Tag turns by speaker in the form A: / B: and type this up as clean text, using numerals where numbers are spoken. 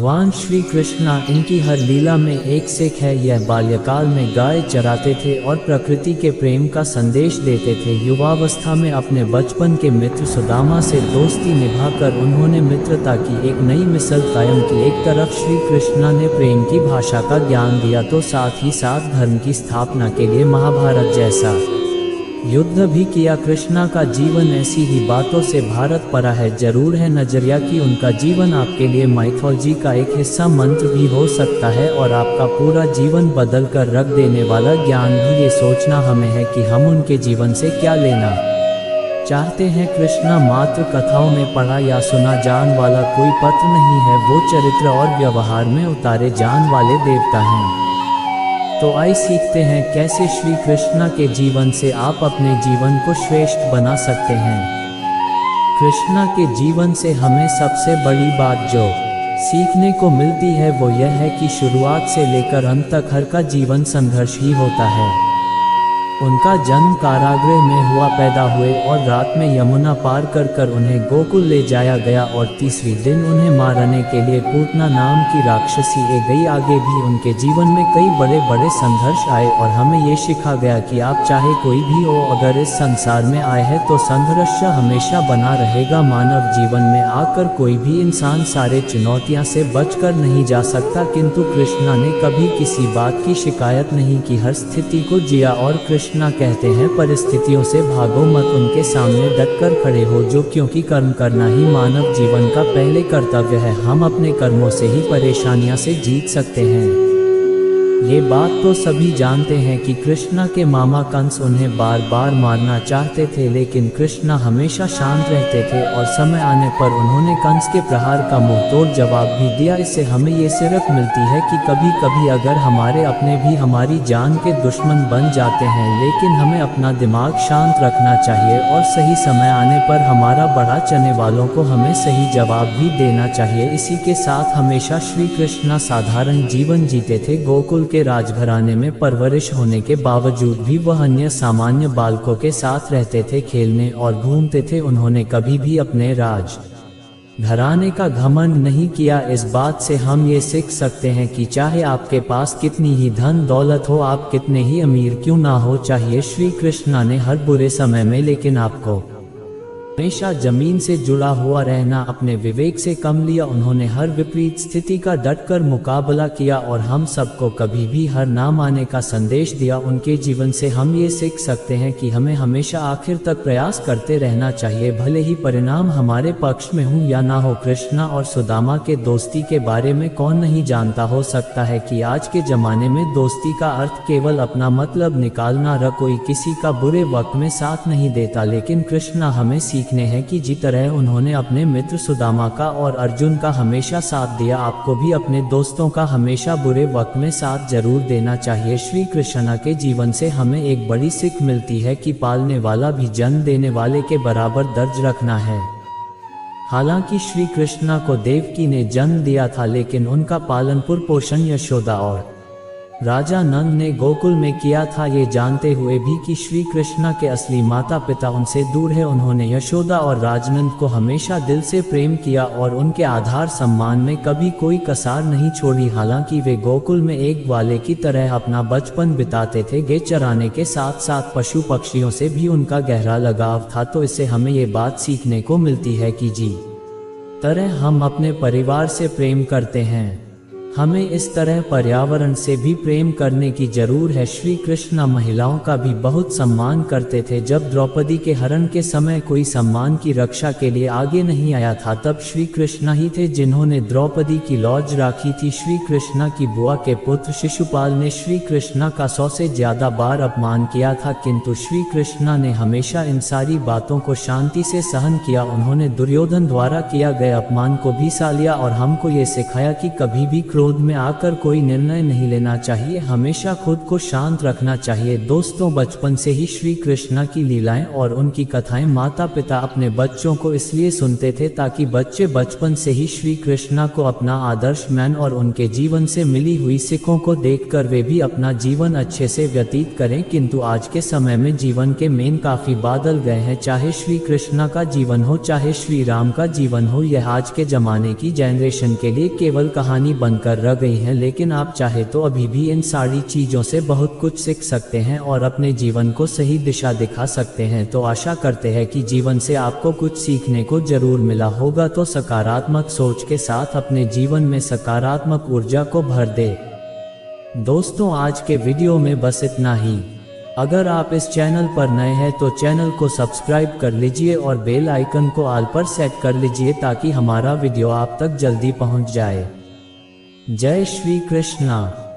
A: भगवान श्री कृष्णा इनकी हर लीला में एक सिख है। यह बाल्यकाल में गाय चराते थे और प्रकृति के प्रेम का संदेश देते थे। युवावस्था में अपने बचपन के मित्र सुदामा से दोस्ती निभाकर उन्होंने मित्रता की एक नई मिसाल कायम की। एक तरफ श्री कृष्णा ने प्रेम की भाषा का ज्ञान दिया तो साथ ही साथ धर्म की स्थापना के लिए महाभारत जैसा युद्ध भी किया। कृष्णा का जीवन ऐसी ही बातों से भारत परा है। जरूर है नजरिया कि उनका जीवन आपके लिए माइथोलॉजी का एक हिस्सा मंत्र भी हो सकता है और आपका पूरा जीवन बदल कर रख देने वाला ज्ञान भी। ये सोचना हमें है कि हम उनके जीवन से क्या लेना चाहते हैं। कृष्णा मात्र कथाओं में पढ़ा या सुना जान वाला कोई पात्र नहीं है, वो चरित्र और व्यवहार में उतारे जान वाले देवता हैं। तो आइए सीखते हैं कैसे श्री कृष्णा के जीवन से आप अपने जीवन को श्रेष्ठ बना सकते हैं। कृष्णा के जीवन से हमें सबसे बड़ी बात जो सीखने को मिलती है वो यह है कि शुरुआत से लेकर अंत तक हर का जीवन संघर्ष ही होता है। उनका जन्म कारागृह में हुआ, पैदा हुए और रात में यमुना पार कर कर उन्हें गोकुल ले जाया गया और तीसरी दिन उन्हें मारने के लिए पूतना नाम की राक्षसी ले गई। आगे भी उनके जीवन में कई बड़े बड़े संघर्ष आए और हमें ये सिखा गया कि आप चाहे कोई भी हो, अगर इस संसार में आए हैं तो संघर्ष हमेशा बना रहेगा। मानव जीवन में आकर कोई भी इंसान सारे चुनौतियां से बचकर नहीं जा सकता, किंतु कृष्णा ने कभी किसी बात की शिकायत नहीं की, हर स्थिति को जिया। और कृष्णा कहते हैं परिस्थितियों से भागो मत, उनके सामने डटकर खड़े हो जो, क्योंकि कर्म करना ही मानव जीवन का पहले कर्तव्य है। हम अपने कर्मों से ही परेशानियां से जीत सकते हैं। ये बात तो सभी जानते हैं कि कृष्णा के मामा कंस उन्हें बार बार मारना चाहते थे, लेकिन कृष्णा हमेशा शांत रहते थे और समय आने पर उन्होंने कंस के प्रहार का मुंहतोड़ जवाब भी दिया। इससे हमें ये सीख मिलती है कि कभी कभी अगर हमारे अपने भी हमारी जान के दुश्मन बन जाते हैं, लेकिन हमें अपना दिमाग शांत रखना चाहिए और सही समय आने पर हमारा बढ़ा चलने वालों को हमें सही जवाब भी देना चाहिए। इसी के साथ हमेशा श्री कृष्णा साधारण जीवन जीते थे। गोकुल के राजघराने में परवरिश होने के बावजूद भी वह अन्य सामान्य बालकों के साथ रहते थे, खेलने और घूमते थे। उन्होंने कभी भी अपने राज घराने का घमंड नहीं किया। इस बात से हम ये सीख सकते हैं कि चाहे आपके पास कितनी ही धन दौलत हो, आप कितने ही अमीर क्यों ना हो, चाहिए श्री कृष्णा ने हर बुरे समय में लेकिन आपको हमेशा जमीन से जुड़ा हुआ रहना अपने विवेक से कम लिया। उन्होंने हर विपरीत स्थिति का डटकर मुकाबला किया और हम सबको कभी भी हार ना मानने का संदेश दिया। उनके जीवन से हम ये सीख सकते हैं कि हमें हमेशा आखिर तक प्रयास करते रहना चाहिए, भले ही परिणाम हमारे पक्ष में हो या ना हो। कृष्णा और सुदामा के दोस्ती के बारे में कौन नहीं जानता। हो सकता है कि आज के जमाने में दोस्ती का अर्थ केवल अपना मतलब निकालना र, कोई किसी का बुरे वक्त में साथ नहीं देता, लेकिन कृष्णा हमें सीखने हैं कि जिस तरह उन्होंने अपने मित्र सुदामा का और अर्जुन का हमेशा साथ दिया, आपको भी अपने दोस्तों का हमेशा बुरे वक्त में साथ जरूर देना चाहिए। श्री कृष्णा के जीवन से हमें एक बड़ी सीख मिलती है कि पालने वाला भी जन्म देने वाले के बराबर दर्ज रखना है। हालांकि श्री कृष्णा को देवकी ने जन्म दिया था, लेकिन उनका पालन पोषण यशोदा और राजा नंद ने गोकुल में किया था। ये जानते हुए भी कि श्री कृष्णा के असली माता पिता उनसे दूर है, उन्होंने यशोदा और राजनंद को हमेशा दिल से प्रेम किया और उनके आधार सम्मान में कभी कोई कसार नहीं छोड़ी। हालांकि वे गोकुल में एक ग्वाले की तरह अपना बचपन बिताते थे, गाय चराने के साथ साथ पशु पक्षियों से भी उनका गहरा लगाव था। तो इससे हमें ये बात सीखने को मिलती है कि जिस तरह हम अपने परिवार से प्रेम करते हैं, हमें इस तरह पर्यावरण से भी प्रेम करने की जरूर है। श्री कृष्णा महिलाओं का भी बहुत सम्मान करते थे। जब द्रौपदी के हरण के समय कोई सम्मान की रक्षा के लिए आगे नहीं आया था, तब श्री कृष्णा ही थे जिन्होंने द्रौपदी की लॉज राखी थी। श्री कृष्णा की बुआ के पुत्र शिशुपाल ने श्री कृष्णा का 100 से ज्यादा बार अपमान किया था, किंतु श्री कृष्णा ने हमेशा इन सारी बातों को शांति से सहन किया। उन्होंने दुर्योधन द्वारा किया गया अपमान को भी सह लिया और हमको ये सिखाया कि कभी भी क्रोध में आकर कोई निर्णय नहीं लेना चाहिए, हमेशा खुद को शांत रखना चाहिए। दोस्तों, बचपन से ही श्री कृष्ण की लीलाएं और उनकी कथाएं माता पिता अपने बच्चों को इसलिए सुनते थे ताकि बच्चे बचपन से ही श्री कृष्ण को अपना आदर्श मान और उनके जीवन से मिली हुई सिखों को देखकर वे भी अपना जीवन अच्छे से व्यतीत करें। किंतु आज के समय में जीवन के मेन काफी बदल गए हैं। चाहे श्री कृष्ण का जीवन हो चाहे श्री राम का जीवन हो, यह आज के जमाने की जनरेशन के लिए केवल कहानी बनकर रह गई है। लेकिन आप चाहे तो अभी भी इन सारी चीजों से बहुत कुछ सीख सकते हैं और अपने जीवन को सही दिशा दिखा सकते हैं। तो आशा करते हैं कि जीवन से आपको कुछ सीखने को जरूर मिला होगा। तो सकारात्मक सोच के साथ अपने जीवन में सकारात्मक ऊर्जा को भर दे। दोस्तों, आज के वीडियो में बस इतना ही। अगर आप इस चैनल पर नए हैं तो चैनल को सब्सक्राइब कर लीजिए और बेल आइकन को ऑल पर सेट कर लीजिए ताकि हमारा वीडियो आप तक जल्दी पहुंच जाए। जय श्री कृष्णा।